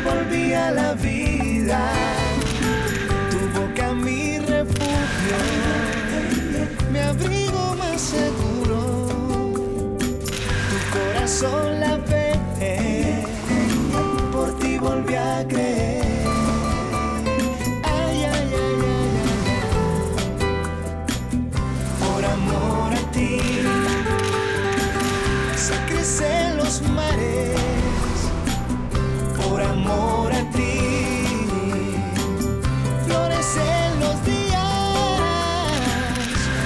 volví a la vida. Tu boca mi refugio, mi abrigo más seguro. Tu corazón la fe, por ti volví a creer. Ay, ay, ay, ay, ay, ay. Por amor a ti se crecen los mares. Por amor a ti florecen los días.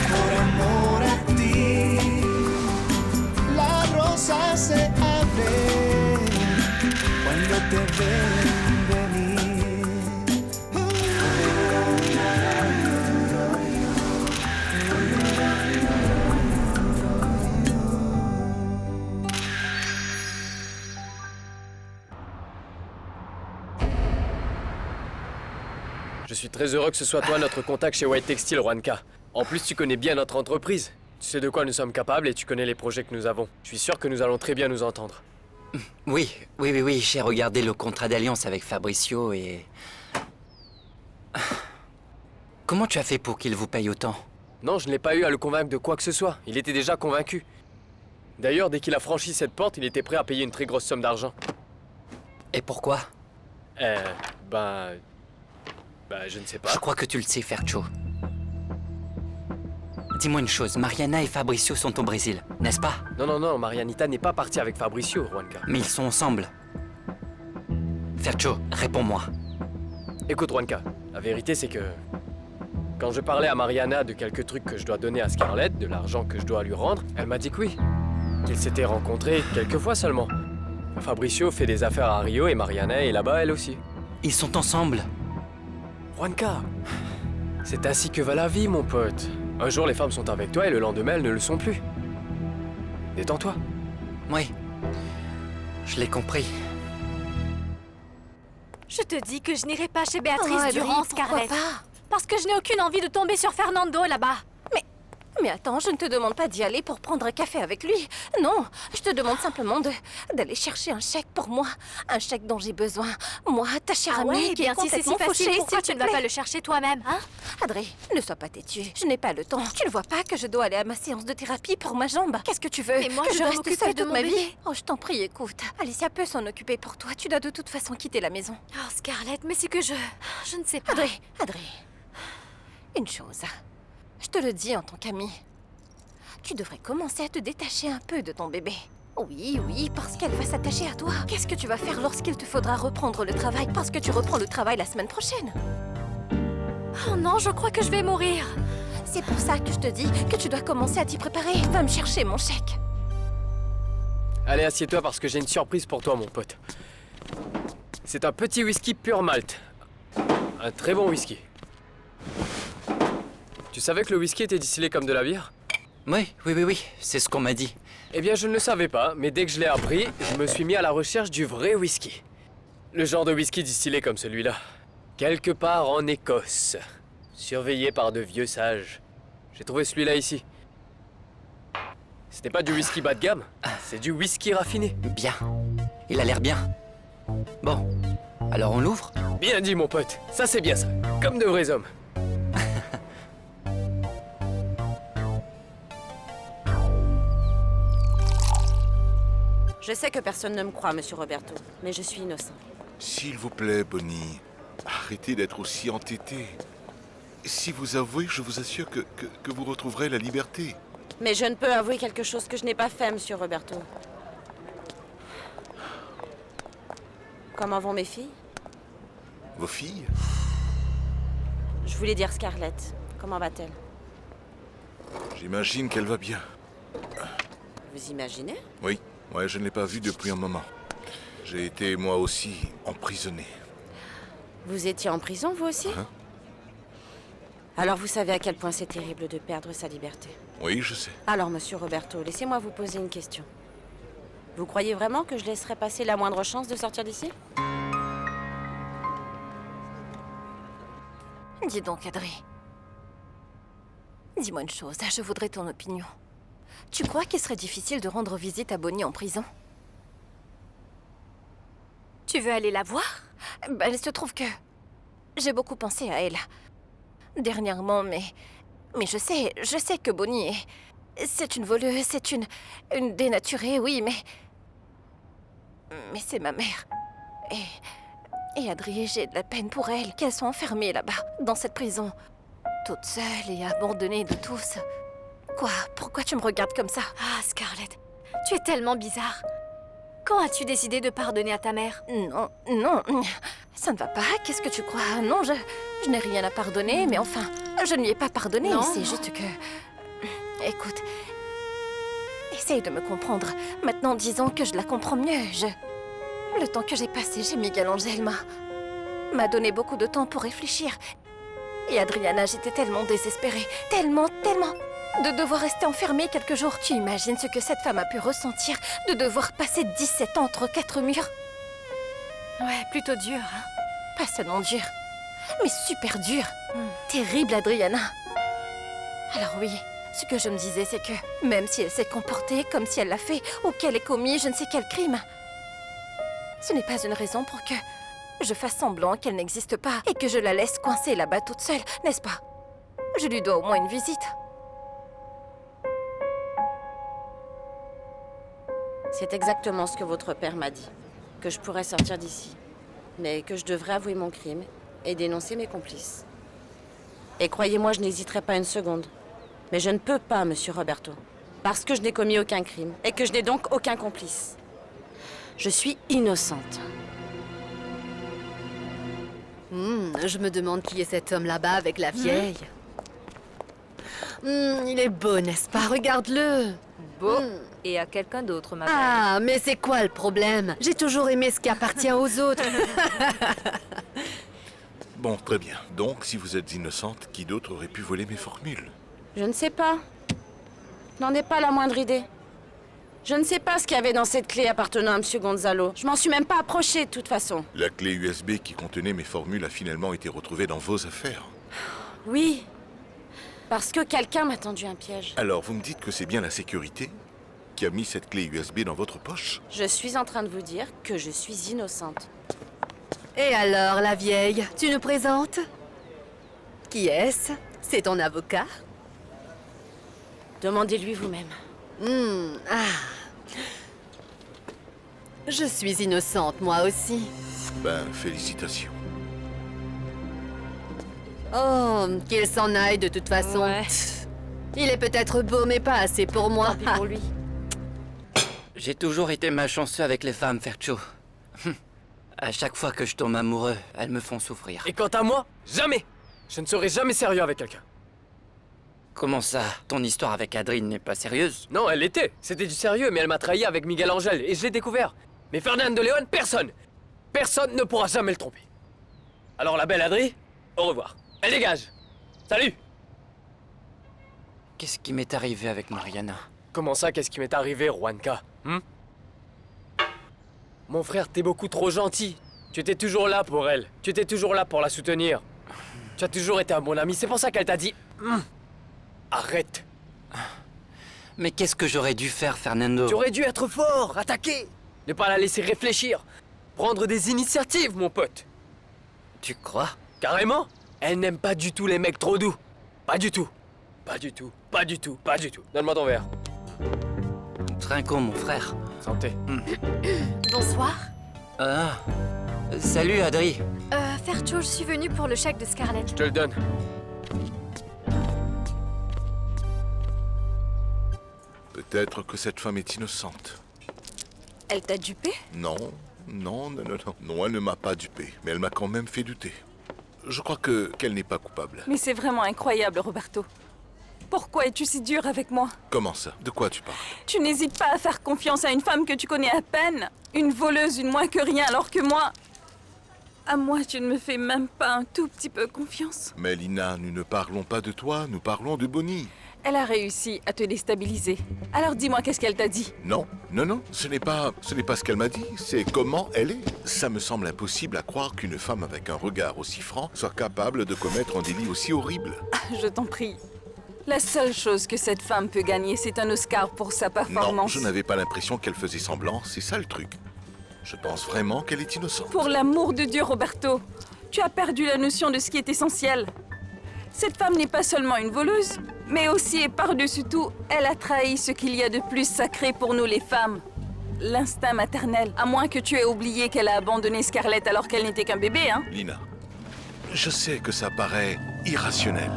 Por amor a ti la rosa se abre cuando te ven venir. Je suis très heureux que ce soit toi notre contact chez White Textile, Juanca. En plus, tu connais bien notre entreprise. Tu sais de quoi nous sommes capables et tu connais les projets que nous avons. Je suis sûr que nous allons très bien nous entendre. Oui, j'ai regardé le contrat d'alliance avec Fabricio et... Comment tu as fait pour qu'il vous paye autant? Non, je n'ai pas eu à le convaincre de quoi que ce soit. Il était déjà convaincu. D'ailleurs, dès qu'il a franchi cette porte, il était prêt à payer une très grosse somme d'argent. Et pourquoi? Je ne sais pas. Je crois que tu le sais, Fercho. Dis-moi une chose, Mariana et Fabricio sont au Brésil, n'est-ce pas? Non, Marianita n'est pas partie avec Fabricio, Juanca. Mais ils sont ensemble. Fercho, réponds-moi. Écoute, Juanca, la vérité c'est que... Quand je parlais à Mariana de quelques trucs que je dois donner à Scarlett, de l'argent que je dois lui rendre, elle m'a dit que oui. Qu'ils s'étaient rencontrés quelques fois seulement. Fabricio fait des affaires à Rio et Mariana est là-bas elle aussi. Ils sont ensemble. Juanca, c'est ainsi que va la vie, mon pote. Un jour, les femmes sont avec toi et le lendemain, elles ne le sont plus. Détends-toi. Oui, je l'ai compris. Je te dis que je n'irai pas chez Béatrice Durand, Scarlett. Pas? Parce que je n'ai aucune envie de tomber sur Fernando là-bas. Mais attends, je ne te demande pas d'y aller pour prendre un café avec lui. Non, je te demande simplement d'aller chercher un chèque pour moi. Un chèque dont j'ai besoin. Moi, ta chère amie qui est bien si c'est si complètement facile, fauchée, pourquoi s'il tu te ne vas plaît. pas le chercher toi-même, hein? Adré, ne sois pas têtue. Je n'ai pas le temps. Tu ne vois pas que je dois aller à ma séance de thérapie pour ma jambe? Qu'est-ce que tu veux? Mais moi, que je je dois reste m'occuper seule de toute mon ma bébé. vie? Oh, je t'en prie, écoute. Alicia peut s'en occuper pour toi. Tu dois de toute façon quitter la maison. Oh, Scarlett, mais c'est que je ne sais pas. Adré, une chose. Je te le dis en tant qu'amie. Tu devrais commencer à te détacher un peu de ton bébé. Oui, parce qu'elle va s'attacher à toi. Qu'est-ce que tu vas faire lorsqu'il te faudra reprendre le travail? Parce que tu reprends le travail la semaine prochaine. Oh non, je crois que je vais mourir. C'est pour ça que je te dis que tu dois commencer à t'y préparer. Va me chercher mon chèque. Allez, assieds-toi parce que j'ai une surprise pour toi, mon pote. C'est un petit whisky pur malt. Un très bon whisky. Tu savais que le whisky était distillé comme de la bière? Oui, c'est ce qu'on m'a dit. Eh bien, je ne le savais pas, mais dès que je l'ai appris, je me suis mis à la recherche du vrai whisky. Le genre de whisky distillé comme celui-là. Quelque part en Écosse. Surveillé par de vieux sages. J'ai trouvé celui-là ici. Ce n'est pas du whisky bas de gamme, c'est du whisky raffiné. Bien. Il a l'air bien. Bon, alors on l'ouvre? Bien dit, mon pote. Ça, c'est bien ça. Comme de vrais hommes. Je sais que personne ne me croit, monsieur Roberto, mais je suis innocent. S'il vous plaît, Bonnie, arrêtez d'être aussi entêté. Si vous avouez, je vous assure que vous retrouverez la liberté. Mais je ne peux avouer quelque chose que je n'ai pas fait, monsieur Roberto. Comment vont mes filles? Vos filles? Je voulais dire Scarlett. Comment va-t-elle? J'imagine qu'elle va bien. Vous imaginez? Oui, je ne l'ai pas vue depuis un moment. J'ai été, moi aussi, emprisonné. Vous étiez en prison, vous aussi? Hein? Alors vous savez à quel point c'est terrible de perdre sa liberté. Oui, je sais. Alors, monsieur Roberto, laissez-moi vous poser une question. Vous croyez vraiment que je laisserai passer la moindre chance de sortir d'ici? Dis donc, Adré. Dis-moi une chose, je voudrais ton opinion. Tu crois qu'il serait difficile de rendre visite à Bonnie en prison? Tu veux aller la voir? Ben, il se trouve que j'ai beaucoup pensé à elle dernièrement, mais je sais que Bonnie c'est une voleuse, c'est une dénaturée, oui, mais c'est ma mère. Et Adrie, j'ai de la peine pour elle, qu'elle soit enfermée là-bas, dans cette prison, toute seule et abandonnée de tous. Quoi? Pourquoi tu me regardes comme ça? Ah, Scarlett, tu es tellement bizarre. Quand as-tu décidé de pardonner à ta mère? Non, non, ça ne va pas, qu'est-ce que tu crois? Non, je n'ai rien à pardonner, mais enfin, je ne lui ai pas pardonné, Non. c'est juste que... Écoute, essaye de me comprendre. Maintenant, disons que je la comprends mieux, Le temps que j'ai passé chez Miguel Angel m'a donné beaucoup de temps pour réfléchir. Et Adriana, j'étais tellement désespérée, tellement, de devoir rester enfermée quelques jours. Tu imagines ce que cette femme a pu ressentir, de devoir passer 17 ans entre 4 murs? Ouais, plutôt dur, hein? Pas seulement dur, mais super dur. Terrible, Adriana. Alors oui, ce que je me disais, c'est que même si elle s'est comportée comme si elle l'a fait, ou qu'elle ait commis je ne sais quel crime, ce n'est pas une raison pour que je fasse semblant qu'elle n'existe pas et que je la laisse coincée là-bas toute seule, n'est-ce pas? Je lui dois au moins une visite. C'est exactement ce que votre père m'a dit. Que je pourrais sortir d'ici. Mais que je devrais avouer mon crime et dénoncer mes complices. Et croyez-moi, je n'hésiterai pas une seconde. Mais je ne peux pas, monsieur Roberto. Parce que je n'ai commis aucun crime et que je n'ai donc aucun complice. Je suis innocente. Je me demande qui est cet homme là-bas avec la vieille. Il est beau, n'est-ce pas? Regarde-le. Beau et à quelqu'un d'autre, ma belle. Ah, mais c'est quoi le problème? J'ai toujours aimé ce qui appartient aux autres. Bon, très bien. Donc, si vous êtes innocente, qui d'autre aurait pu voler mes formules? Je ne sais pas. Je n'en ai pas la moindre idée. Je ne sais pas ce qu'il y avait dans cette clé appartenant à M. Gonzalo. Je m'en suis même pas approchée, de toute façon. La clé USB qui contenait mes formules a finalement été retrouvée dans vos affaires. Oui. Parce que quelqu'un m'a tendu un piège. Alors, vous me dites que c'est bien la sécurité qui a mis cette clé USB dans votre poche? Je suis en train de vous dire que je suis innocente. Et alors, la vieille, tu nous présentes? Qui est-ce? C'est ton avocat? Demandez-lui vous-même. Je suis innocente, moi aussi. Ben, félicitations. Oh, qu'il s'en aille de toute façon. Ouais. Il est peut-être beau, mais pas assez pour moi. Tant pis pour lui. J'ai toujours été malchanceux avec les femmes, Fercho. À chaque fois que je tombe amoureux, elles me font souffrir. Et quant à moi, jamais! Je ne serai jamais sérieux avec quelqu'un. Comment ça? Ton histoire avec Adrien n'est pas sérieuse? Non, elle l'était. C'était du sérieux, mais elle m'a trahi avec Miguel Angel et je l'ai découvert. Mais Fernando León, personne! Personne ne pourra jamais le tromper. Alors la belle Adri, au revoir. Elle dégage! Salut! Qu'est-ce qui m'est arrivé avec Mariana? Comment ça, qu'est-ce qui m'est arrivé, Juanca? Mon frère, t'es beaucoup trop gentil. Tu étais toujours là pour elle. Tu étais toujours là pour la soutenir. Tu as toujours été un bon ami. C'est pour ça qu'elle t'a dit... Arrête. Mais qu'est-ce que j'aurais dû faire, Fernando? Tu aurais dû être fort, attaquer. Ne pas la laisser réfléchir. Prendre des initiatives, mon pote. Tu crois? Carrément. Elle n'aime pas du tout les mecs trop doux. Pas du tout. Pas du tout. Pas du tout. Pas du tout. Donne-moi ton verre. Trinquons, mon frère. Santé. Bonsoir. Ah. Salut, Adri. Fercho, je suis venue pour le chèque de Scarlett. Je te le donne. Peut-être que cette femme est innocente. Elle t'a dupé? Non, non, elle ne m'a pas dupé, mais elle m'a quand même fait douter. Je crois qu'elle n'est pas coupable. Mais c'est vraiment incroyable, Roberto. Pourquoi es-tu si dur avec moi? Comment ça? De quoi tu parles? Tu n'hésites pas à faire confiance à une femme que tu connais à peine. Une voleuse, une moins que rien, alors que moi... À moi, tu ne me fais même pas un tout petit peu confiance. Mais Lina, nous ne parlons pas de toi, nous parlons de Bonnie. Elle a réussi à te déstabiliser. Alors dis-moi, qu'est-ce qu'elle t'a dit? Non, ce n'est pas ce qu'elle m'a dit, c'est comment elle est. Ça me semble impossible à croire qu'une femme avec un regard aussi franc soit capable de commettre un délit aussi horrible. Je t'en prie. La seule chose que cette femme peut gagner, c'est un Oscar pour sa Non, performance. je n'avais pas l'impression qu'elle faisait semblant, c'est ça le truc. Je pense vraiment qu'elle est innocente. Pour l'amour de Dieu, Roberto, tu as perdu la notion de ce qui est essentiel. Cette femme n'est pas seulement une voleuse, mais aussi et par-dessus tout, elle a trahi ce qu'il y a de plus sacré pour nous les femmes. L'instinct maternel. À moins que tu aies oublié qu'elle a abandonné Scarlett alors qu'elle n'était qu'un bébé, hein? Lina, je sais que ça paraît irrationnel,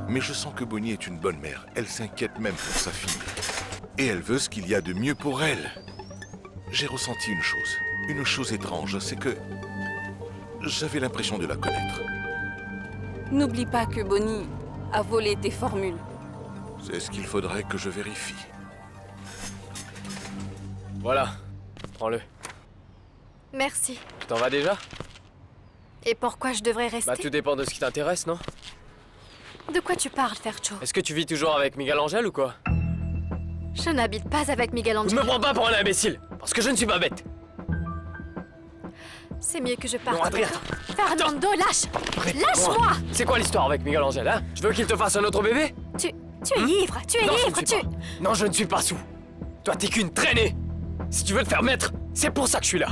mais je sens que Bonnie est une bonne mère. Elle s'inquiète même pour sa fille. Et elle veut ce qu'il y a de mieux pour elle. J'ai ressenti une chose étrange, c'est que j'avais l'impression de la connaître. N'oublie pas que Bonnie a volé tes formules. C'est ce qu'il faudrait que je vérifie. Voilà, prends-le. Merci. Tu t'en vas déjà? Et pourquoi je devrais rester? Bah tout dépend de ce qui t'intéresse, non? De quoi tu parles, Fercho? Est-ce que tu vis toujours avec Miguel Angel ou quoi? Je n'habite pas avec Miguel Ne Angel. me prends pas pour un imbécile, parce que je ne suis pas bête. C'est mieux que je parte. Non, Adrien, Fernando, lâche! Lâche-moi! C'est quoi l'histoire avec Miguel Angel, hein? Tu veux qu'il te fasse un autre bébé? Tu es ivre! Tu es Non, je ne ivre! suis pas. Non, je ne suis pas sous. Toi, t'es qu'une traînée. Si tu veux te faire mettre, c'est pour ça que je suis là.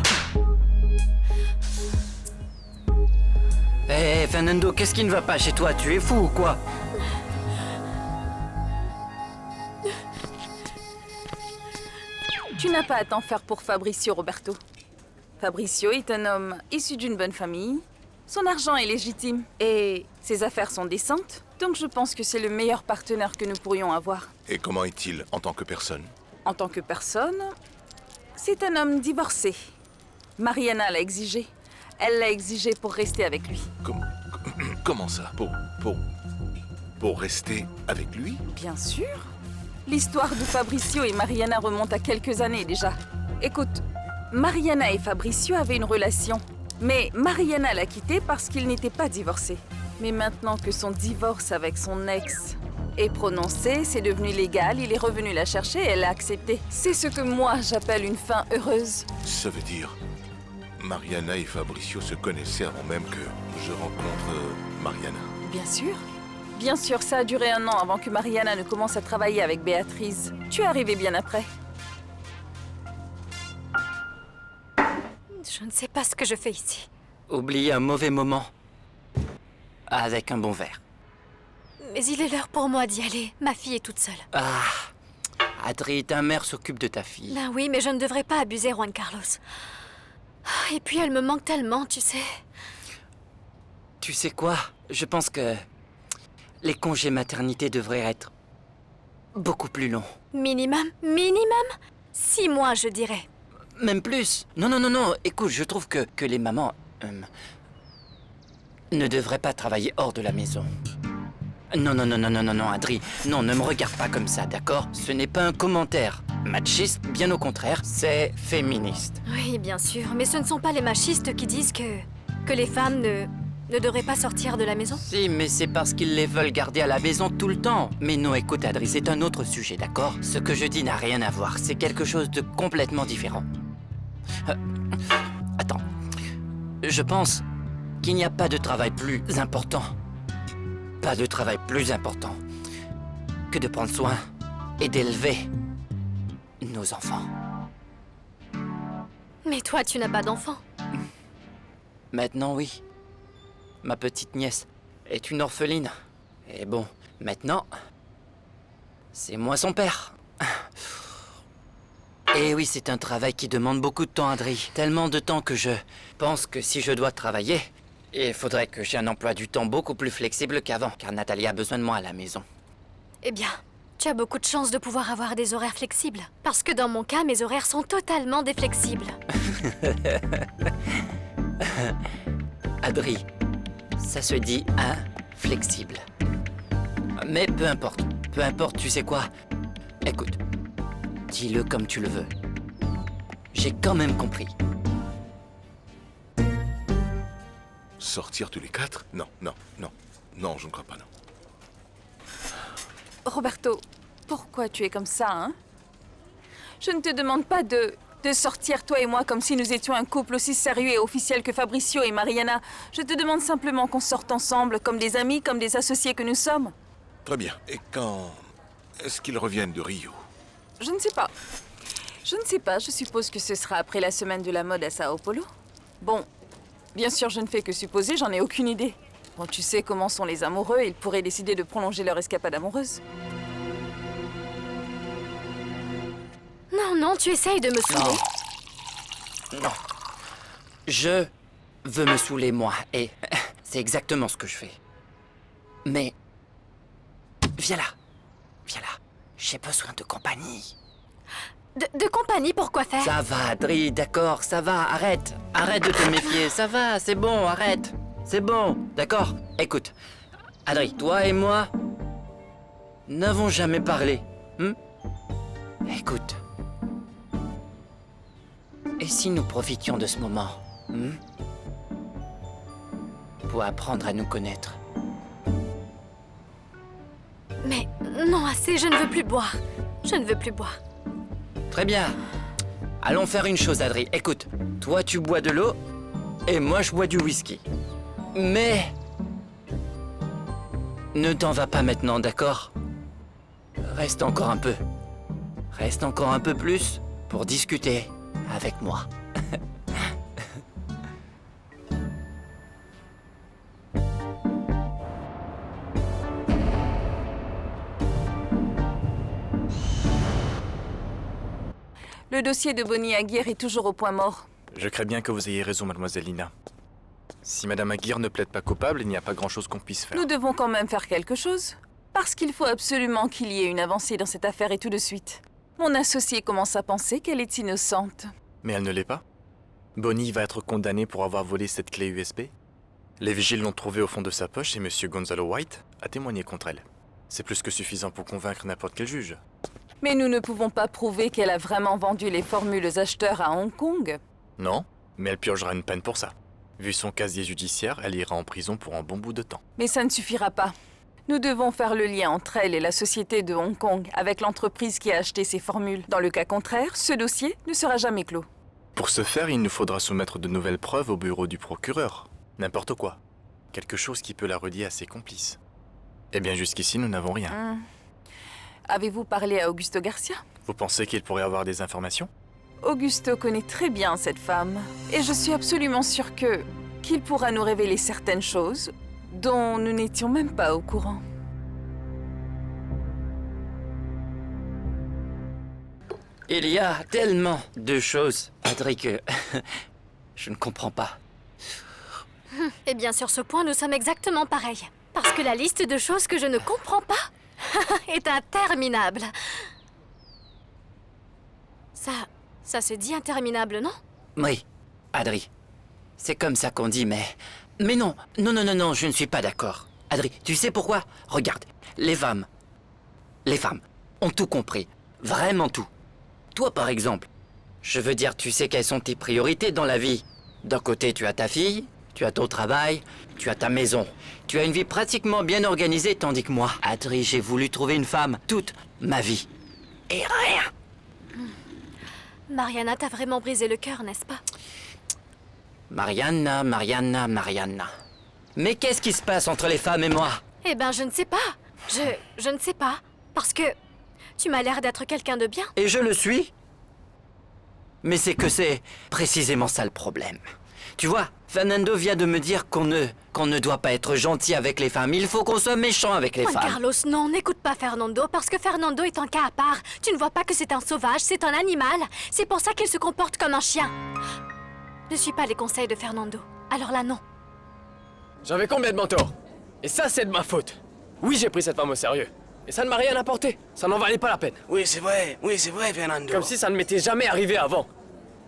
Hé, Fernando, qu'est-ce qui ne va pas chez toi? Tu es fou ou quoi? Tu n'as pas à t'en faire pour Fabricio, Roberto. Fabricio est un homme issu d'une bonne famille. Son argent est légitime et ses affaires sont décentes. Donc je pense que c'est le meilleur partenaire que nous pourrions avoir. Et comment est-il en tant que personne? En tant que personne, c'est un homme divorcé. Mariana l'a exigé. Elle l'a exigé pour rester avec lui. Comment ça? Pour rester avec lui? Bien sûr. L'histoire de Fabricio et Mariana remonte à quelques années déjà. Écoute, Mariana et Fabricio avaient une relation. Mais Mariana l'a quitté parce qu'il n'était pas divorcé. Mais maintenant que son divorce avec son ex est prononcé, c'est devenu légal, il est revenu la chercher et elle a accepté. C'est ce que moi j'appelle une fin heureuse. Ça veut dire... Mariana et Fabricio se connaissaient avant même que je rencontre Mariana. Bien sûr. Bien sûr, ça a duré 1 an avant que Mariana ne commence à travailler avec Béatrice. Tu es arrivé bien après. Je ne sais pas ce que je fais ici. Oublie un mauvais moment. Avec un bon verre. Mais il est l'heure pour moi d'y aller. Ma fille est toute seule. Ah, Adri, ta mère s'occupe de ta fille. Ben oui, mais je ne devrais pas abuser, Juan Carlos. Et puis elle me manque tellement, tu sais. Tu sais quoi? Je pense que les congés maternité devraient être beaucoup plus longs. Minimum 6 mois, je dirais. Même plus. Non. Écoute, je trouve que les mamans ne devraient pas travailler hors de la maison. Non, Adri. Non, ne me regarde pas comme ça, d'accord? Ce n'est pas un commentaire machiste, bien au contraire, c'est féministe. Oui, bien sûr, mais ce ne sont pas les machistes qui disent que les femmes ne devraient pas sortir de la maison. Si, mais c'est parce qu'ils les veulent garder à la maison tout le temps. Mais non, écoute, Adri, c'est un autre sujet, d'accord? Ce que je dis n'a rien à voir, c'est quelque chose de complètement différent. Attends. Je pense qu'il n'y a pas de travail plus important. Pas de travail plus important que de prendre soin et d'élever nos enfants. Mais toi, tu n'as pas d'enfant. Maintenant, oui. Ma petite nièce est une orpheline. Et bon, maintenant, c'est moi son père. Et oui, c'est un travail qui demande beaucoup de temps, Adri. Tellement de temps que je pense que si je dois travailler, il faudrait que j'ai un emploi du temps beaucoup plus flexible qu'avant, car Nathalie a besoin de moi à la maison. Eh bien, tu as beaucoup de chance de pouvoir avoir des horaires flexibles. Parce que dans mon cas, mes horaires sont totalement déflexibles. Adri, ça se dit inflexible. Mais peu importe, tu sais quoi? Écoute, dis-le comme tu le veux. J'ai quand même compris. Sortir tous les 4? Non, je ne crois pas, non. Roberto, pourquoi tu es comme ça, hein? Je ne te demande pas de sortir, toi et moi, comme si nous étions un couple aussi sérieux et officiel que Fabricio et Mariana. Je te demande simplement qu'on sorte ensemble, comme des amis, comme des associés que nous sommes. Très bien. Et quand est-ce qu'ils reviennent de Rio? Je ne sais pas. Je Je ne sais pas, je suppose que ce sera après la semaine de la mode à Sao Paulo. Bon, bien sûr, je ne fais que supposer, j'en ai aucune idée. Bon, tu sais comment sont les amoureux, ils pourraient décider de prolonger leur escapade amoureuse. Non, non, tu essayes de me saouler. Non. Je veux me saouler, moi, et c'est exactement ce que je fais. Mais... viens là. Viens là. J'ai besoin de compagnie. De compagnie, pour quoi faire? Ça va, Adri, d'accord, ça va, arrête. Arrête de te méfier, ça va, c'est bon, arrête. C'est bon, d'accord? Écoute, Adri, toi et moi n'avons jamais parlé. Écoute. Et si nous profitions de ce moment pour apprendre à nous connaître? Mais non, assez, je ne veux plus boire. Je ne veux plus boire. Très bien. Allons faire une chose, Adri. Écoute, toi tu bois de l'eau et moi je bois du whisky. Mais... ne t'en va pas maintenant, d'accord? Reste encore un peu. Reste encore un peu plus pour discuter avec moi. Le dossier de Bonnie Aguirre est toujours au point mort. Je crains bien que vous ayez raison, mademoiselle Lina. Si madame Aguirre ne plaide pas coupable, il n'y a pas grand-chose qu'on puisse faire. Nous devons quand même faire quelque chose. Parce qu'il faut absolument qu'il y ait une avancée dans cette affaire et tout de suite. Mon associé commence à penser qu'elle est innocente. Mais elle ne l'est pas. Bonnie va être condamnée pour avoir volé cette clé USB. Les vigiles l'ont trouvée au fond de sa poche et monsieur Gonzalo White a témoigné contre elle. C'est plus que suffisant pour convaincre n'importe quel juge. Mais nous ne pouvons pas prouver qu'elle a vraiment vendu les formules aux acheteurs à Hong Kong. Non, mais elle purgera une peine pour ça. Vu son casier judiciaire, elle ira en prison pour un bon bout de temps. Mais ça ne suffira pas. Nous devons faire le lien entre elle et la société de Hong Kong avec l'entreprise qui a acheté ces formules. Dans le cas contraire, ce dossier ne sera jamais clos. Pour ce faire, il nous faudra soumettre de nouvelles preuves au bureau du procureur. N'importe quoi. Quelque chose qui peut la relier à ses complices. Eh bien, jusqu'ici, nous n'avons rien. Avez-vous parlé à Augusto Garcia? Vous pensez qu'il pourrait avoir des informations? Augusto connaît très bien cette femme. Et je suis absolument sûre qu'il pourra nous révéler certaines choses dont nous n'étions même pas au courant. Il y a tellement de choses, Adri, que je ne comprends pas. Eh bien, sur ce point, nous sommes exactement pareils. Parce que la liste de choses que je ne comprends pas est interminable. Ça se dit interminable, non? Oui, Adri. C'est comme ça qu'on dit, mais... Mais non, non, je ne suis pas d'accord. Adri, tu sais pourquoi? Regarde, les femmes ont tout compris. Vraiment tout. Toi, par exemple, je veux dire, tu sais quelles sont tes priorités dans la vie. D'un côté, tu as ta fille, tu as ton travail, tu as ta maison. Tu as une vie pratiquement bien organisée, tandis que moi, Adri, j'ai voulu trouver une femme toute ma vie. Et rien. Mariana t'a vraiment brisé le cœur, n'est-ce pas? Mariana. Mais qu'est-ce qui se passe entre les femmes et moi? Eh ben, je ne sais pas. Je ne sais pas. Parce que tu m'as l'air d'être quelqu'un de bien. Et je le suis. Mais c'est que c'est précisément ça le problème. Tu vois, Fernando vient de me dire qu'on ne doit pas être gentil avec les femmes. Il faut qu'on soit méchant avec les Juan femmes. Carlos, non, n'écoute pas Fernando, parce que Fernando est un cas à part. Tu ne vois pas que c'est un sauvage, c'est un animal. C'est pour ça qu'il se comporte comme un chien. Ne suis pas les conseils de Fernando. Alors là, non. J'avais complètement tort. Et ça, c'est de ma faute. Oui, j'ai pris cette femme au sérieux. Et ça ne m'a rien apporté. Ça n'en valait pas la peine. Oui, c'est vrai, Fernando. Comme si ça ne m'était jamais arrivé avant.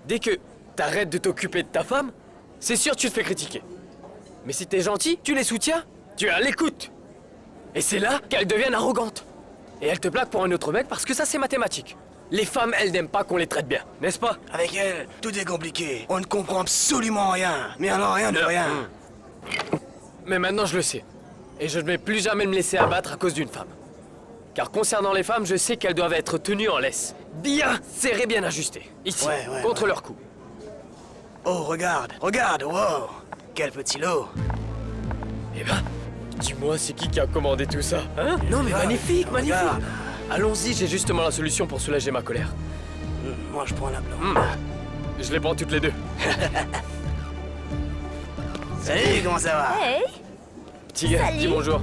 Dès que t'arrêtes de t'occuper de ta femme, c'est sûr tu te fais critiquer. Mais si t'es gentil, tu les soutiens, tu es à l'écoute. Et c'est là qu'elles deviennent arrogantes. Et elles te plaquent pour un autre mec parce que ça c'est mathématique. Les femmes, elles n'aiment pas qu'on les traite bien, n'est-ce pas? Avec elle, tout est compliqué. On ne comprend absolument rien. Mais alors rien de rien. Mais maintenant je le sais. Et je ne vais plus jamais me laisser abattre à cause d'une femme. Car concernant les femmes, je sais qu'elles doivent être tenues en laisse. Bien serrées, bien ajustées. Ici, contre leur cou. Oh, regarde, wow. Quel petit lot. Eh ben, dis-moi, c'est qui a commandé tout ça, hein? Non mais magnifique. Regarde. Allons-y, j'ai justement la solution pour soulager ma colère. Moi, je prends la blonde. Je les prends toutes les deux. Salut, comment ça va? Hey! Petit gars, dis bonjour.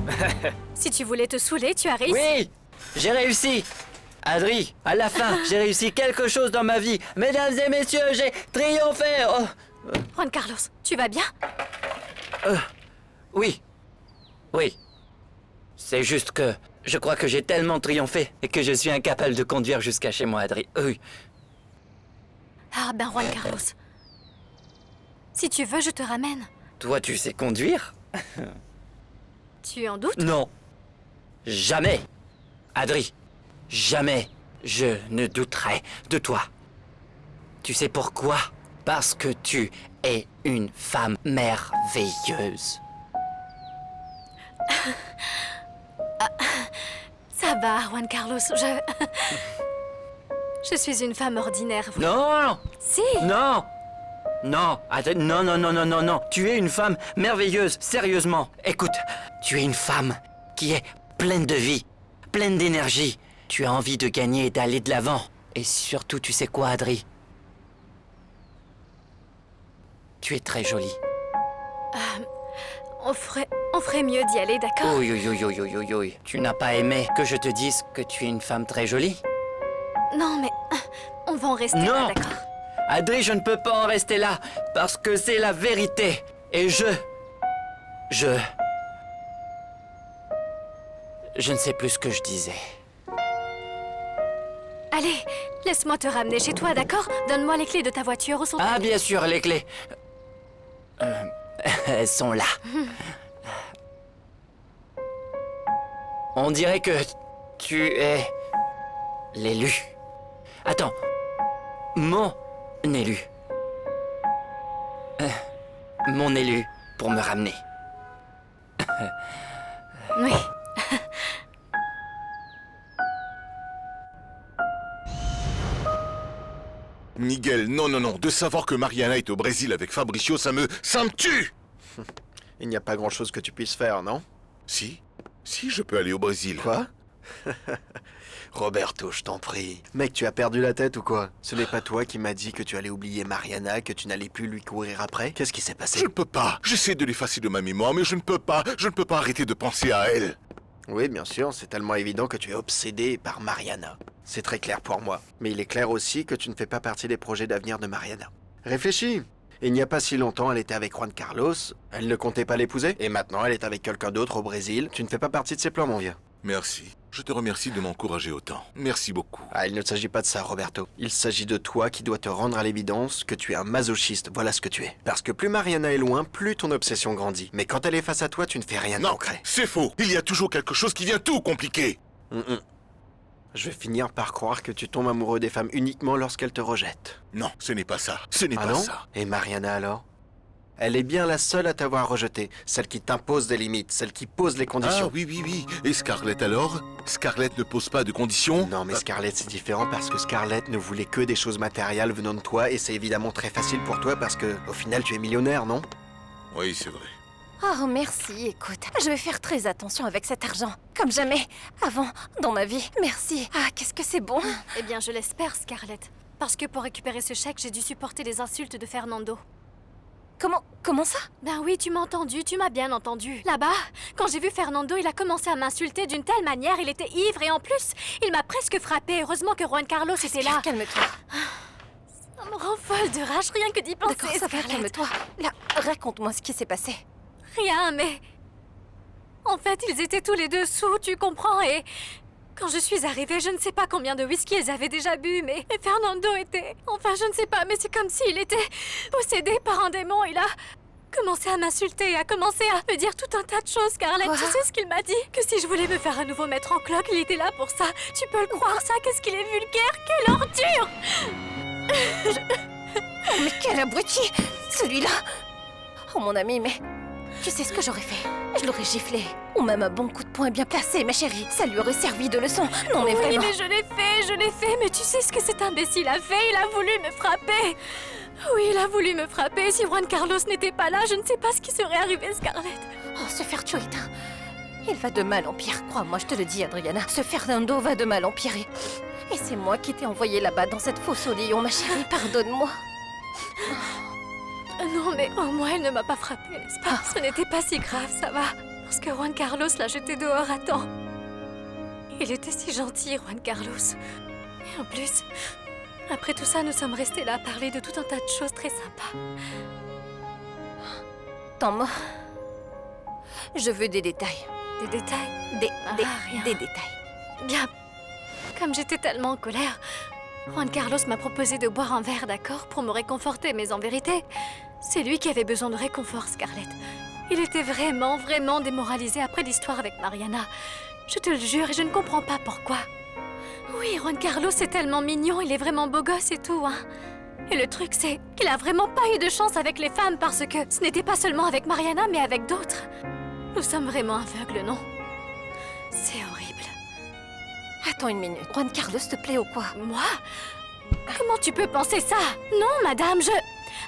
Si tu voulais te saouler, tu as réussi. Oui, j'ai réussi. Adri, à la fin, j'ai réussi quelque chose dans ma vie. Mesdames et messieurs, j'ai triomphé. Oh. Juan Carlos, tu vas bien? Oui. Oui. C'est juste que je crois que j'ai tellement triomphé et que je suis incapable de conduire jusqu'à chez moi, Adri. Oui. Ah ben Juan Carlos. Si tu veux, je te ramène. Toi, tu sais conduire? Tu en doutes? Non. Jamais. Adri, jamais je ne douterai de toi. Tu sais pourquoi? Parce que tu es une femme merveilleuse. Ça va, Juan Carlos, Je suis une femme ordinaire. Non! Si! Non! Non, attends, non, non, non, non, non, non. Tu es une femme merveilleuse, sérieusement. Écoute, tu es une femme qui est pleine de vie, pleine d'énergie. Tu as envie de gagner et d'aller de l'avant. Et surtout, tu sais quoi, Adri? Tu es très jolie. On ferait mieux d'y aller, d'accord? Oui, oui, oui, oui, oui, oui, oui. Tu n'as pas aimé que je te dise que tu es une femme très jolie? Non, mais on va en rester Non. là, d'accord? Adri, je ne peux pas en rester là, parce que c'est la vérité. Et je ne sais plus ce que je disais. Allez, laisse-moi te ramener chez toi, d'accord? Donne-moi les clés de ta voiture, où sont Ah, bien sûr, les clés. Elles sont là. On dirait que tu es l'élu. Attends, mon élu. Mon élu pour me ramener. Oui. Miguel, non, non, non. De savoir que Mariana est au Brésil avec Fabricio, ça me tue! Il n'y a pas grand-chose que tu puisses faire, non? Si, je peux aller au Brésil. Quoi? Roberto, je t'en prie. Mec, tu as perdu la tête ou quoi? Ce n'est pas toi qui m'as dit que tu allais oublier Mariana, que tu n'allais plus lui courir après? Qu'est-ce qui s'est passé? Je ne peux pas. J'essaie de l'effacer de ma mémoire, mais je ne peux pas. Je ne peux pas arrêter de penser à elle. Oui, bien sûr, c'est tellement évident que tu es obsédé par Mariana. C'est très clair pour moi. Mais il est clair aussi que tu ne fais pas partie des projets d'avenir de Mariana. Réfléchis. Il n'y a pas si longtemps, elle était avec Juan Carlos. Elle ne comptait pas l'épouser. Et maintenant, elle est avec quelqu'un d'autre au Brésil. Tu ne fais pas partie de ses plans, mon vieux. Merci. Je te remercie de m'encourager autant. Merci beaucoup. Ah, il ne s'agit pas de ça, Roberto. Il s'agit de toi qui dois te rendre à l'évidence que tu es un masochiste. Voilà ce que tu es. Parce que plus Mariana est loin, plus ton obsession grandit. Mais quand elle est face à toi, tu ne fais rien de concret. C'est faux. Il y a toujours quelque chose qui vient tout compliquer. Je vais finir par croire que tu tombes amoureux des femmes uniquement lorsqu'elles te rejettent. Non, ce n'est pas ça. Ce n'est Ah pas non? ça. Et Mariana alors? Elle est bien la seule à t'avoir rejeté. Celle qui t'impose des limites, celle qui pose les conditions. Ah oui, oui, oui. Et Scarlett alors? Scarlett ne pose pas de conditions? Non, mais Scarlett, c'est différent parce que Scarlett ne voulait que des choses matérielles venant de toi et c'est évidemment très facile pour toi parce que, au final, tu es millionnaire, non? Oui, c'est vrai. Oh, merci, écoute. Je vais faire très attention avec cet argent. Comme jamais avant dans ma vie. Merci. Ah, qu'est-ce que c'est bon. Eh bien, je l'espère, Scarlett. Parce que pour récupérer ce chèque, j'ai dû supporter les insultes de Fernando. Comment ça? Ben oui, tu m'as entendu, tu m'as bien entendu. Là-bas, quand j'ai vu Fernando, il a commencé à m'insulter d'une telle manière, il était ivre et en plus, il m'a presque frappé. Heureusement que Juan Carlos était là. Calme-toi. Ça me rend folle de rage, rien que d'y penser. D'accord, ça va, calme-toi. Là, raconte-moi ce qui s'est passé. Rien, mais... En fait, ils étaient tous les deux sous, tu comprends, et... Quand je suis arrivée, je ne sais pas combien de whisky ils avaient déjà bu, mais Fernando était... Enfin, je ne sais pas, mais c'est comme s'il était possédé par un démon. Il a commencé à m'insulter, a commencé à me dire tout un tas de choses, Scarlett. Quoi? Tu sais ce qu'il m'a dit? Que si je voulais me faire à nouveau mettre en cloque, il était là pour ça. Tu peux le croire, ça? Qu'est-ce qu'il est vulgaire? Quelle ordure! Oh, mais quel abruti! Celui-là! Oh, mon ami, mais... Tu sais ce que j'aurais fait? Je l'aurais giflé. Ou même un bon coup de poing bien placé, ma chérie. Ça lui aurait servi de leçon. Non, mais oui, vraiment... mais je l'ai fait, mais tu sais ce que cet imbécile a fait? Il a voulu me frapper. Oui, il a voulu me frapper. Si Juan Carlos n'était pas là, je ne sais pas ce qui serait arrivé, Scarlett. Oh, ce Fercho est un... Il va de mal en pire. Crois-moi, je te le dis, Adriana. Ce Fernando va de mal en pire. Et c'est moi qui t'ai envoyé là-bas dans cette fosse au lion, ma chérie, pardonne-moi. Non, mais au moins elle ne m'a pas frappée, n'est-ce pas? Ce n'était pas si grave, ça va. Parce que Juan Carlos l'a jeté dehors à temps. Il était si gentil, Juan Carlos. Et en plus, après tout ça, nous sommes restés là à parler de tout un tas de choses très sympas. Tends-moi. Je veux des détails. Des détails? Rien. Des détails. Bien. Comme j'étais tellement en colère, Juan Carlos m'a proposé de boire un verre, d'accord, pour me réconforter, mais en vérité, c'est lui qui avait besoin de réconfort, Scarlett. Il était vraiment, vraiment démoralisé après l'histoire avec Mariana. Je te le jure, et je ne comprends pas pourquoi. Oui, Juan Carlos est tellement mignon, il est vraiment beau gosse et tout, hein. Et le truc, c'est qu'il a vraiment pas eu de chance avec les femmes parce que ce n'était pas seulement avec Mariana, mais avec d'autres. Nous sommes vraiment aveugles, non? C'est horrible. Attends une minute. Juan Carlos te plaît ou quoi? Moi? Comment tu peux penser ça? Non, madame,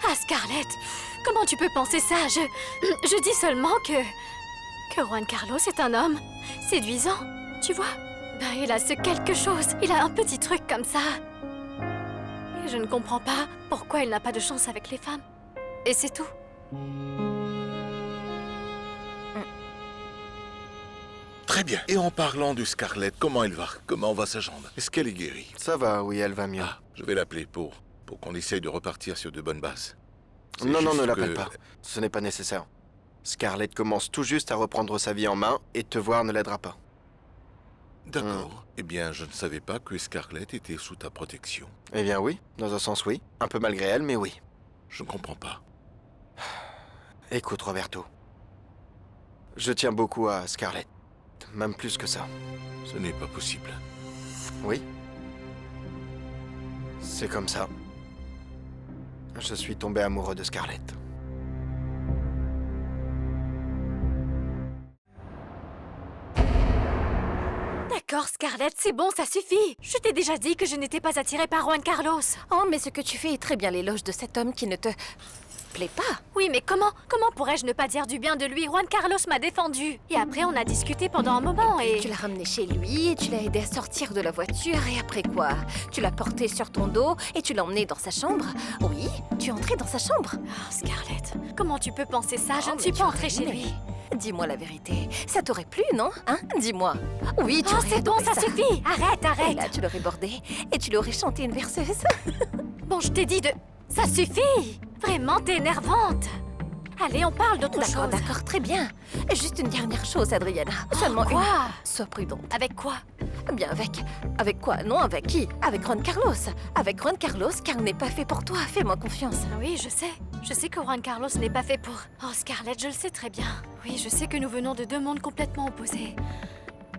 Ah, Scarlett, comment tu peux penser ça? Je dis seulement que Juan Carlos est un homme séduisant, tu vois? Ben, il a ce quelque chose. Il a un petit truc comme ça. Et je ne comprends pas pourquoi il n'a pas de chance avec les femmes. Et c'est tout. Très bien. Et en parlant de Scarlett, comment elle va? Comment va sa jambe? Est-ce qu'elle est guérie? Ça va, oui, elle va mieux. Ah, je vais l'appeler pour qu'on essaye de repartir sur de bonnes bases. C'est Non, juste ne l'appelle que- pas. Ce n'est pas nécessaire. Scarlett commence tout juste à reprendre sa vie en main et te voir ne l'aidera pas. D'accord. Eh bien, je ne savais pas que Scarlett était sous ta protection. Eh bien oui, dans un sens oui. Un peu malgré elle, mais oui. Je ne comprends pas. Écoute, Roberto. Je tiens beaucoup à Scarlett. Même plus que ça. Ce n'est pas possible. Oui. C'est comme ça. Je suis tombé amoureux de Scarlett. D'accord, Scarlett, c'est bon, ça suffit. Je t'ai déjà dit que je n'étais pas attirée par Juan Carlos. Oh, mais ce que tu fais est très bien l'éloge de cet homme qui ne te plaît pas. Oui, mais comment pourrais-je ne pas dire du bien de lui? Juan Carlos m'a défendu. Et après, on a discuté pendant un moment et... Tu l'as ramené chez lui et tu l'as aidé à sortir de la voiture et après quoi? Tu l'as porté sur ton dos et tu l'as emmené dans sa chambre? Oui, tu es entrée dans sa chambre. Oh, Scarlett, comment tu peux penser ça? Je Oh, ne mais suis tu pas entrée chez rigoles. lui. Dis-moi la vérité. Ça t'aurait plu, non? Hein? Dis-moi. Oui, tu Oh, aurais c'est bon, adoré ça suffit. Arrête, Et arrête. là, tu l'aurais bordé et tu lui aurais chanté une verseuse. Bon, je t'ai dit de... Ça suffit. Vraiment, t'es énervante. Allez, on parle d'autre chose. D'accord, d'accord, très bien. Juste une dernière chose, Adriana. Seulement quoi? une. Sois prudente. Avec quoi? Bien, avec quoi? Non, avec qui? Avec Juan Carlos. Avec Juan Carlos, car n'est pas fait pour toi. Fais-moi confiance. Ah oui, je sais. Je sais que Juan Carlos n'est pas fait pour... Oh, Scarlett, je le sais très bien. Oui, je sais que nous venons de deux mondes complètement opposés.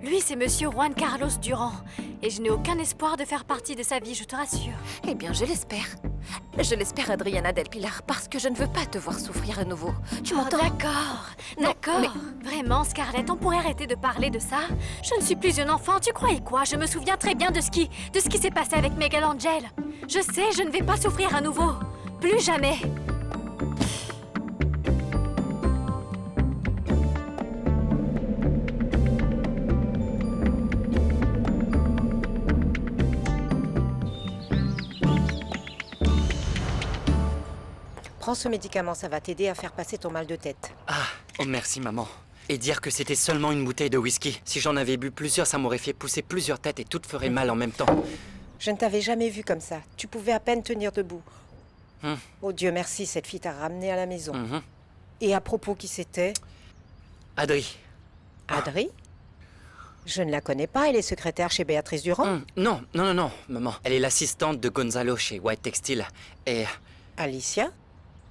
Lui, c'est Monsieur Juan Carlos Durand. Et je n'ai aucun espoir de faire partie de sa vie, je te rassure. Eh bien, je l'espère. Je l'espère, Adriana Del Pilar, parce que je ne veux pas te voir souffrir à nouveau. Tu m'entends? D'accord, Non, d'accord. Vraiment, Scarlett, on pourrait arrêter de parler de ça? Je ne suis plus une enfant, tu croyais quoi? Je me souviens très bien de ce qui s'est passé avec Miguel Angel. Je sais, je ne vais pas souffrir à nouveau. Plus jamais. Prends ce médicament, ça va t'aider à faire passer ton mal de tête. Ah, oh merci maman. Et dire que c'était seulement une bouteille de whisky. Si j'en avais bu plusieurs, ça m'aurait fait pousser plusieurs têtes et toutes feraient mal en même temps. Je ne t'avais jamais vu comme ça. Tu pouvais à peine tenir debout. Hum. Oh Dieu merci, cette fille t'a ramené à la maison. Mhm. Et à propos, qui c'était? Adri. Adri? Je ne la connais pas, elle est secrétaire chez Béatrice Durand. Non, maman. Elle est l'assistante de Gonzalo chez White Textile. Et Alicia?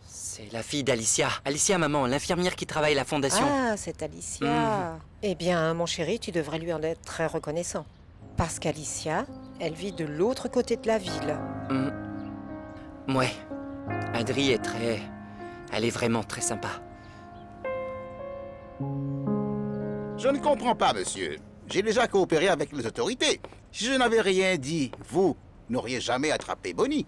c'est la fille d'Alicia. Alicia, maman, l'infirmière qui travaille à la fondation. Ah, c'est Alicia. Eh bien, mon chéri, tu devrais lui en être très reconnaissant. Parce qu'Alicia, elle vit de l'autre côté de la ville. Ouais. Adri est très... Elle est vraiment très sympa. Je ne comprends pas, monsieur. J'ai déjà coopéré avec les autorités. Si je n'avais rien dit, vous n'auriez jamais attrapé Bonnie.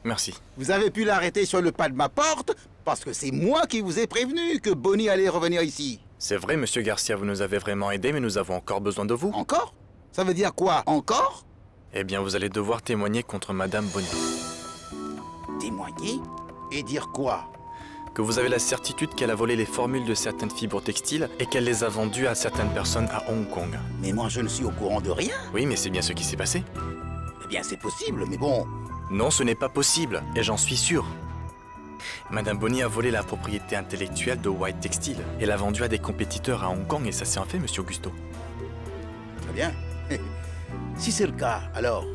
Merci. Vous avez pu l'arrêter sur le pas de ma porte parce que c'est moi qui vous ai prévenu que Bonnie allait revenir ici. C'est vrai, monsieur Garcia, vous nous avez vraiment aidés, mais nous avons encore besoin de vous. Encore? Ça veut dire quoi, encore? Eh bien, vous allez devoir témoigner contre Madame Bonny. Témoigner? Et dire quoi? Que vous avez la certitude qu'elle a volé les formules de certaines fibres textiles et qu'elle les a vendues à certaines personnes à Hong Kong. Mais moi, je ne suis au courant de rien. Oui, mais c'est bien ce qui s'est passé. Eh bien, c'est possible, mais bon... Non, ce n'est pas possible, et j'en suis sûr. Madame Bonny a volé la propriété intellectuelle de White Textile et l'a vendue à des compétiteurs à Hong Kong, et ça c'est un fait, Monsieur Augusto. Très bien. Si c'est le cas, alors,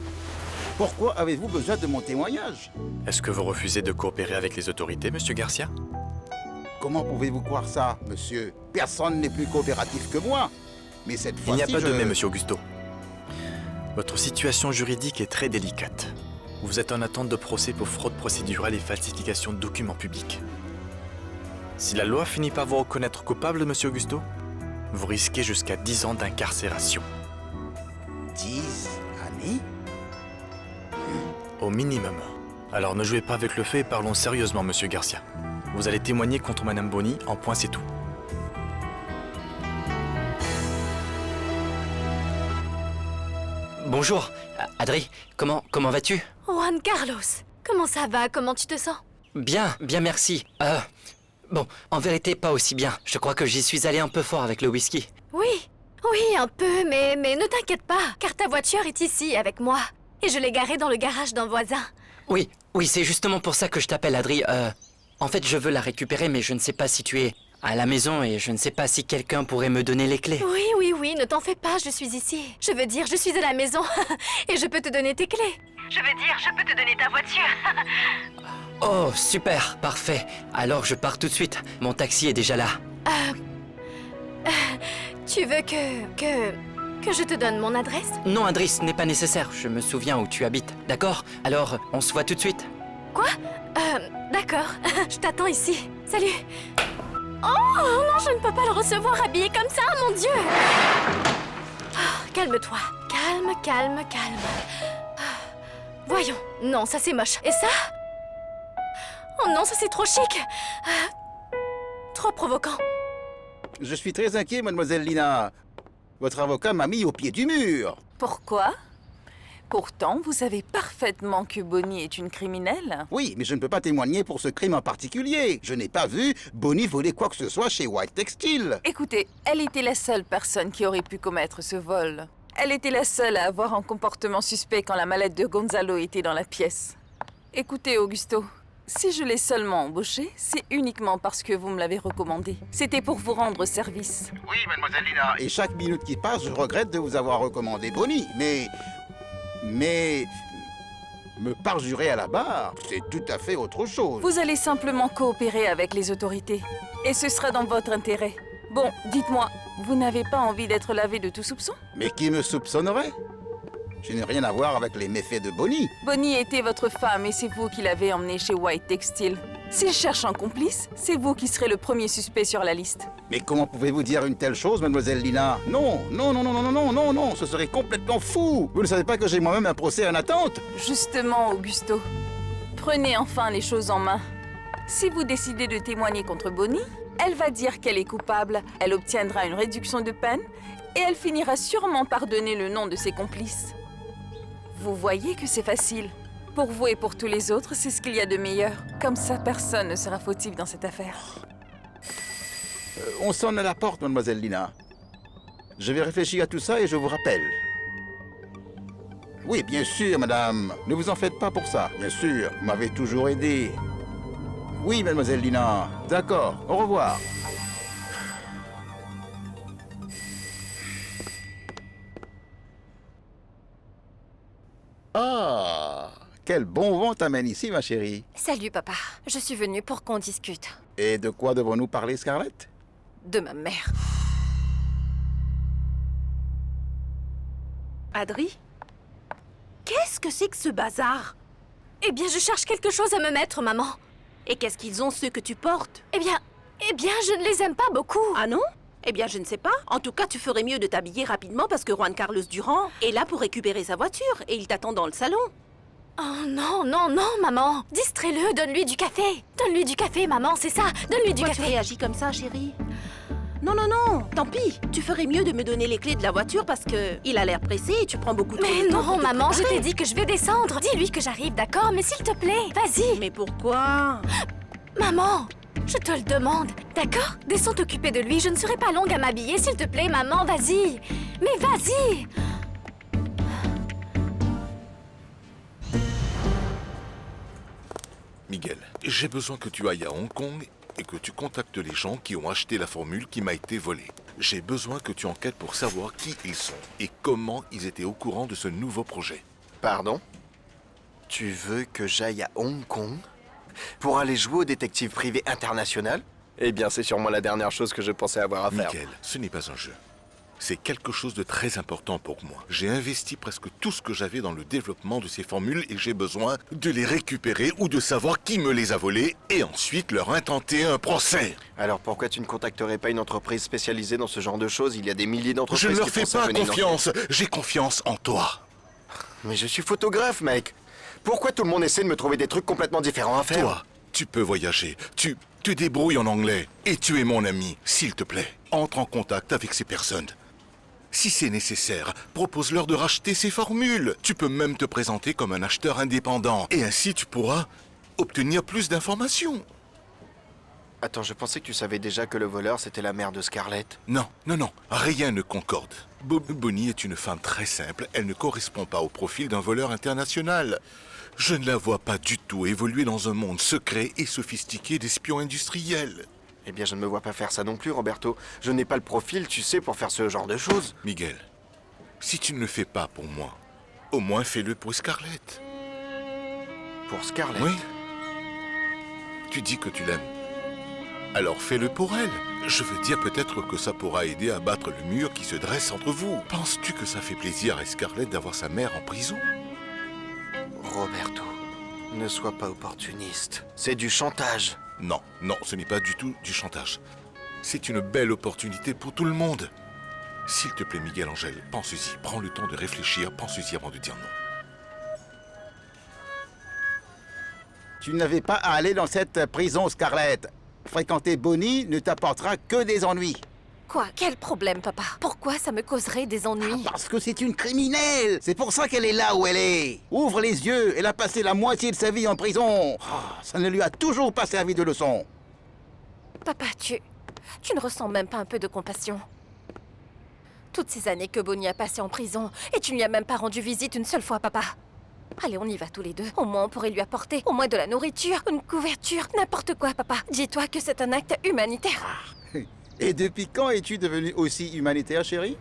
pourquoi avez-vous besoin de mon témoignage? Est-ce que vous refusez de coopérer avec les autorités, Monsieur Garcia? Comment pouvez-vous croire ça, monsieur? Personne n'est plus coopératif que moi. Mais cette fois-ci, Il n'y a pas je... de mais, Monsieur Augusto. Votre situation juridique est très délicate. Vous êtes en attente de procès pour fraude procédurale et falsification de documents publics. Si la loi finit par vous reconnaître coupable, Monsieur Augusto, vous risquez jusqu'à 10 ans d'incarcération. 10 années? Au minimum. Alors ne jouez pas avec le feu et parlons sérieusement, Monsieur Garcia. Vous allez témoigner contre Madame Bonny, en point c'est tout. Bonjour, Adri, comment vas-tu? Juan Carlos, comment ça va? Comment tu te sens? Bien merci. Bon, en vérité, pas aussi bien. Je crois que j'y suis allé un peu fort avec le whisky. Oui, un peu, mais ne t'inquiète pas, car ta voiture est ici, avec moi. Et je l'ai garée dans le garage d'un voisin. Oui, c'est justement pour ça que je t'appelle, Adri. En fait, je veux la récupérer, mais je ne sais pas si tu es à la maison et je ne sais pas si quelqu'un pourrait me donner les clés. Oui, ne t'en fais pas, je suis ici. Je veux dire, je suis à la maison et je peux te donner tes clés. Je veux dire, je peux te donner ta voiture. Oh, super, parfait. Alors je pars tout de suite. Mon taxi est déjà là. Tu veux que je te donne mon adresse? Non, Adri, ce n'est pas nécessaire. Je me souviens où tu habites. D'accord? Alors, on se voit tout de suite. Quoi? D'accord. Je t'attends ici. Salut. Oh non, je ne peux pas le recevoir habillé comme ça, mon Dieu. Calme-toi. Calme. Voyons. Non, ça c'est moche. Et ça? Oh non, ça c'est trop chic. Trop provoquant. Je suis très inquiet, mademoiselle Lina. Votre avocat m'a mis au pied du mur. Pourquoi? Pourtant, vous savez parfaitement que Bonny est une criminelle. Oui, mais je ne peux pas témoigner pour ce crime en particulier. Je n'ai pas vu Bonny voler quoi que ce soit chez White Textile. Écoutez, elle était la seule personne qui aurait pu commettre ce vol. Elle était la seule à avoir un comportement suspect quand la mallette de Gonzalo était dans la pièce. Écoutez, Augusto, si je l'ai seulement embauché, c'est uniquement parce que vous me l'avez recommandé. C'était pour vous rendre service. Oui, mademoiselle Lina. Et chaque minute qui passe, je regrette de vous avoir recommandé Bonny, mais... me parjurer à la barre, c'est tout à fait autre chose. Vous allez simplement coopérer avec les autorités. Et ce sera dans votre intérêt. Bon, dites-moi, vous n'avez pas envie d'être lavé de tout soupçon? Mais qui me soupçonnerait? Je n'ai rien à voir avec les méfaits de Bonny. Bonny était votre femme et c'est vous qui l'avez emmenée chez White Textile. S'il cherche un complice, c'est vous qui serez le premier suspect sur la liste. Mais comment pouvez-vous dire une telle chose, mademoiselle Lina? Non, ce serait complètement fou. Vous ne savez pas que j'ai moi-même un procès en attente? Justement, Augusto, prenez enfin les choses en main. Si vous décidez de témoigner contre Bonny, elle va dire qu'elle est coupable, elle obtiendra une réduction de peine et elle finira sûrement par donner le nom de ses complices. Vous voyez que c'est facile. Pour vous et pour tous les autres, c'est ce qu'il y a de meilleur. Comme ça, personne ne sera fautif dans cette affaire. On sonne à la porte, mademoiselle Lina. Je vais réfléchir à tout ça et je vous rappelle. Oui, bien sûr, madame. Ne vous en faites pas pour ça. Bien sûr, vous m'avez toujours aidé. Oui, mademoiselle Lina. D'accord, au revoir. Ah, quel bon vent t'amène ici, ma chérie. Salut, papa. Je suis venue pour qu'on discute. Et de quoi devons-nous parler, Scarlett? De ma mère. Adri? Qu'est-ce que c'est que ce bazar? Eh bien, je cherche quelque chose à me mettre, maman. Et qu'est-ce qu'ils ont, ceux que tu portes? Eh bien, je ne les aime pas beaucoup. Ah non? Eh bien, je ne sais pas. En tout cas, tu ferais mieux de t'habiller rapidement parce que Juan Carlos Durand est là pour récupérer sa voiture et il t'attend dans le salon. Oh non, maman. Distrais-le, donne-lui du café. Donne-lui du café, maman, c'est ça. Donne-lui du Pourquoi café. tu réagis comme ça, chérie? Non, non, non, tant pis. Tu ferais mieux de me donner les clés de la voiture parce que il a l'air pressé et tu prends beaucoup trop Mais de temps. non, pour te maman, je préparer. t'ai dit que je vais descendre. Dis-lui que j'arrive, d'accord? Mais s'il te plaît, vas-y. Mais pourquoi? Maman, je te le demande, d'accord? Descends t'occuper de lui, je ne serai pas longue à m'habiller, s'il te plaît, maman, vas-y. Mais vas-y. Miguel, j'ai besoin que tu ailles à Hong Kong et que tu contactes les gens qui ont acheté la formule qui m'a été volée. J'ai besoin que tu enquêtes pour savoir qui ils sont et comment ils étaient au courant de ce nouveau projet. Pardon? Tu veux que j'aille à Hong Kong pour aller jouer au détective privé international? Eh bien, c'est sûrement la dernière chose que je pensais avoir à faire. Miguel, ce n'est pas un jeu. C'est quelque chose de très important pour moi. J'ai investi presque tout ce que j'avais dans le développement de ces formules et j'ai besoin de les récupérer ou de savoir qui me les a volées et ensuite leur intenter un procès. Alors pourquoi tu ne contacterais pas une entreprise spécialisée dans ce genre de choses? Il y a des milliers d'entreprises Je ne leur qui fais font ça, pas venez, non. confiance. J'ai confiance en toi. Mais je suis photographe, mec. Pourquoi tout le monde essaie de me trouver des trucs complètement différents à faire? Toi, tu peux voyager. Tu te débrouilles en anglais. Et tu es mon ami. S'il te plaît, entre en contact avec ces personnes. Si c'est nécessaire, propose-leur de racheter ces formules. Tu peux même te présenter comme un acheteur indépendant. Et ainsi, tu pourras obtenir plus d'informations. Attends, je pensais que tu savais déjà que le voleur, c'était la mère de Scarlett. Non, non, non, rien ne concorde. Bonnie est une femme très simple. Elle ne correspond pas au profil d'un voleur international. Je ne la vois pas du tout évoluer dans un monde secret et sophistiqué d'espions industriels. Eh bien, je ne me vois pas faire ça non plus, Roberto. Je n'ai pas le profil, tu sais, pour faire ce genre de choses. Miguel, si tu ne le fais pas pour moi, au moins fais-le pour Scarlett. Pour Scarlett? Oui. Tu dis que tu l'aimes. Alors fais-le pour elle. Je veux dire peut-être que ça pourra aider à battre le mur qui se dresse entre vous. Penses-tu que ça fait plaisir à Scarlett d'avoir sa mère en prison? Roberto, ne sois pas opportuniste. C'est du chantage. Non, non, ce n'est pas du tout du chantage. C'est une belle opportunité pour tout le monde. S'il te plaît, Miguel Angel, pense-y. Prends le temps de réfléchir, pense-y avant de dire non. Tu n'avais pas à aller dans cette prison, Scarlett. Fréquenter Bonnie ne t'apportera que des ennuis. Quoi? Quel problème, papa? Pourquoi ça me causerait des ennuis? Parce que c'est une criminelle. C'est pour ça qu'elle est là où elle est. Ouvre les yeux, elle a passé la moitié de sa vie en prison. Ça ne lui a toujours pas servi de leçon. Papa, tu ne ressens même pas un peu de compassion. Toutes ces années que Bonnie a passées en prison, et tu ne lui as même pas rendu visite une seule fois, papa. Allez, on y va tous les deux. Au moins, on pourrait lui apporter au moins de la nourriture, une couverture, n'importe quoi, papa. Dis-toi que c'est un acte humanitaire. Et depuis quand es-tu devenue aussi humanitaire, chérie?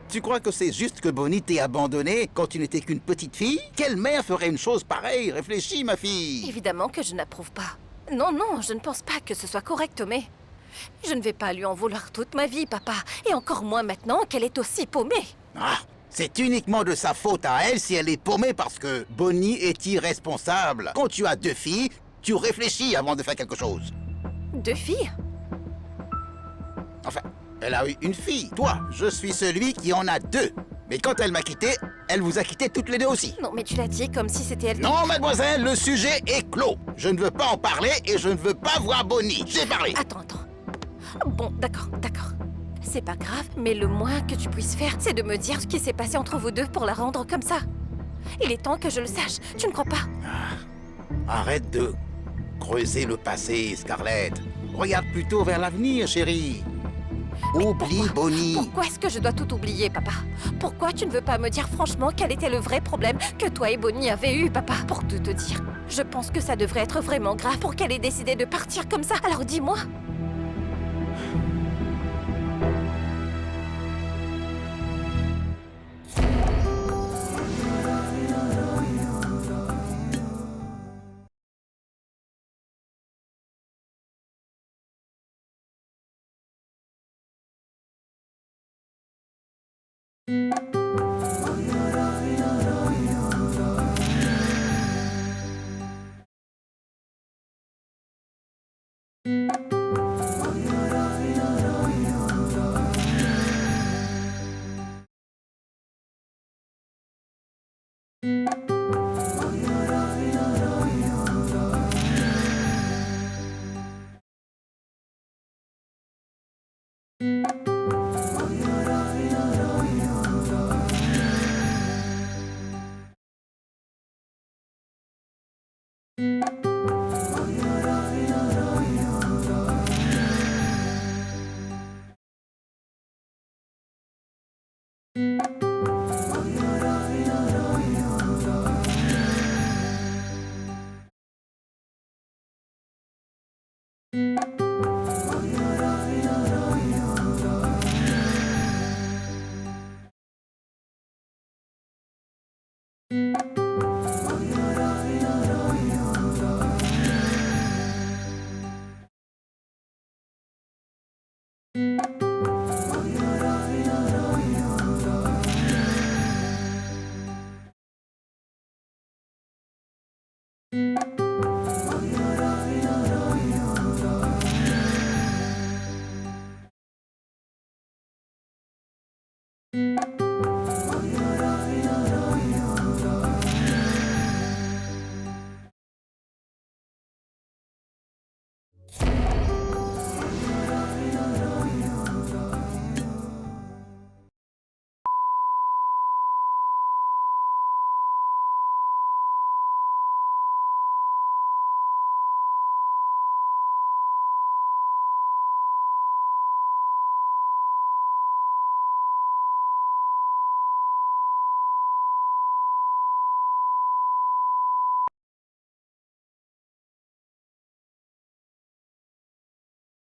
Tu crois que c'est juste que Bonnie t'ait abandonnée quand tu n'étais qu'une petite fille? Quelle mère ferait une chose pareille? Réfléchis, ma fille. Évidemment que je n'approuve pas. Non, non, je ne pense pas que ce soit correct, mais je ne vais pas lui en vouloir toute ma vie, papa. Et encore moins maintenant qu'elle est aussi paumée. Ah, c'est uniquement de sa faute à elle si elle est paumée parce que Bonnie est irresponsable. Quand tu as 2 filles, tu réfléchis avant de faire quelque chose. 2 filles? Enfin, elle a eu une fille. Toi, je suis celui qui en a 2. Mais quand elle m'a quitté, elle vous a quitté toutes les 2 aussi. Non, mais tu l'as dit comme si c'était elle. Non, mademoiselle, le sujet est clos. Je ne veux pas en parler et je ne veux pas voir Bonnie. J'ai parlé. Attends. Bon, d'accord. C'est pas grave, mais le moins que tu puisses faire, c'est de me dire ce qui s'est passé entre vous deux pour la rendre comme ça. Il est temps que je le sache, tu ne crois pas? Arrête de creuser le passé, Scarlett. Regarde plutôt vers l'avenir, chérie. Oublie Bonnie. Pourquoi est-ce que je dois tout oublier, papa? Pourquoi tu ne veux pas me dire franchement quel était le vrai problème que toi et Bonnie avez eu, papa? Pour tout te dire, je pense que ça devrait être vraiment grave pour qu'elle ait décidé de partir comme ça. Alors dis-moi. Thank you.